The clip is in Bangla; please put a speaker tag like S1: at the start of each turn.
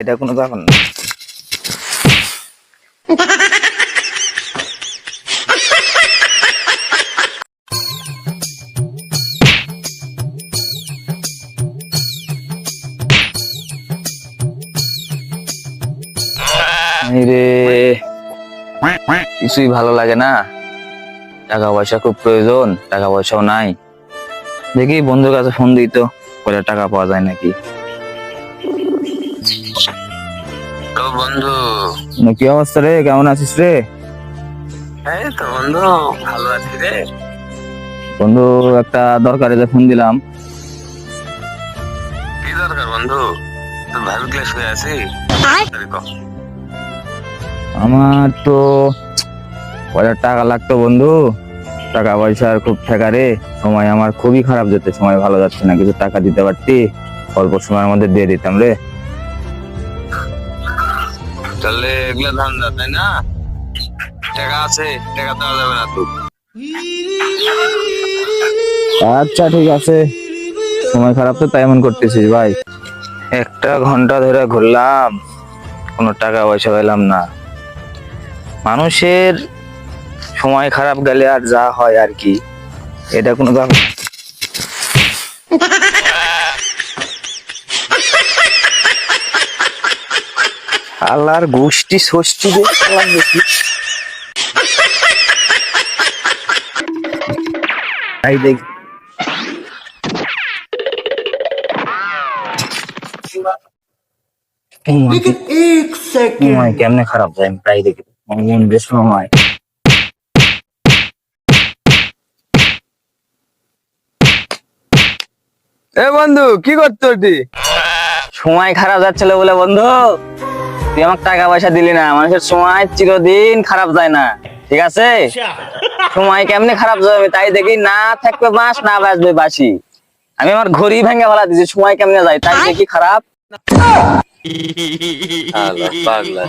S1: এটা কোনো ব্যাপার না। রে কিছুই ভালো লাগে না, টাকা পয়সা খুব প্রয়োজন, টাকা পয়সাও নাই। দেখি বন্ধুর কাছে ফোন দিই তো, করে টাকা পাওয়া যায় নাকি।
S2: তো বন্ধু,
S1: কি অবস্থা রে, কেমন আছিস রে?
S2: এই তো বন্ধু, ভালো আছি রে।
S1: বন্ধু একটা দরকারে ফোন দিলাম।
S2: কি দরকার বন্ধু? তুই ভালো ক্লাস হয়ে আছি।
S1: আমার তো কয়টা টাকা লাগতো বন্ধু, টাকা পয়সার খুব ঠেকা রে। সময় আমার খুবই খারাপ যেতে, সময় ভালো যাচ্ছে না। কিছু টাকা দিতে পারতি, অল্প সময়ের মধ্যে দিয়ে দিতাম রে।
S2: তাহলে এগুলা ধান্দা, তাই না? টাকা আছে, টাকা দেওয়া যাবে না তো?
S1: আচ্ছা ঠিক আছে, সময় খারাপ তো তাই এমন করতেছিস ভাই। একটা ঘন্টা ধরে ঘুরলাম, কোনো টাকা পয়সা পেলাম না। মানুষের সময় খারাপ গেলে আর যা হয় আর কি, এটা কোনো ব্যাপার। আল্লাহর গোষ্ঠী ষষ্ঠী দেখলাম দেখি। তাই দেখি সময় কেমনে খারাপ যায়, আমি তাই দেখি। মন বেশ সময়
S2: এ বন্ধু, কি করতো তুই?
S1: সময় খারাপ যাচ্ছিল বলে বন্ধু তুই আমাকে টাকা পয়সা দিলি না। মানুষের সময় চিরদিন খারাপ যায় না, ঠিক আছে? সময় কেমনে খারাপ যাবে আমি তাই দেখি। না থাকবে মাস, না বাঁচবে বাসি। আমি আমার ঘড়ি ভেঙে ফেলা দিছি, সময় কেমনে যায় তাই দেখি খারাপ।
S2: পাগলা